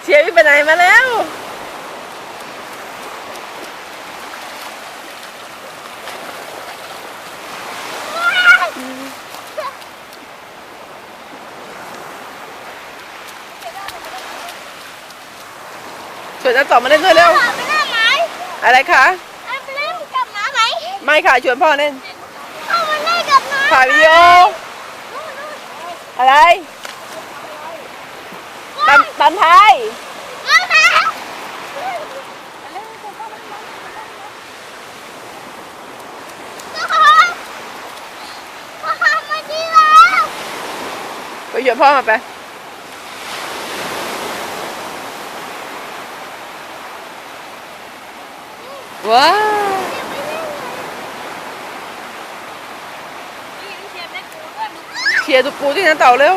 เชียร์พี่ไปไหนมาแล้วชวนน้าต่อมาเล่นด้วยเร็วอะไรคะไปเล่นกับน้าไหมไม่ค่ะชวนพ่อเล่นเอามาเล่นกับน้าถ่ายวิดีโออะไรตอนท้ายไปชวนพ่อมาไปว้าวเชียร์ดูปูที่นั่นเต่าเร็ว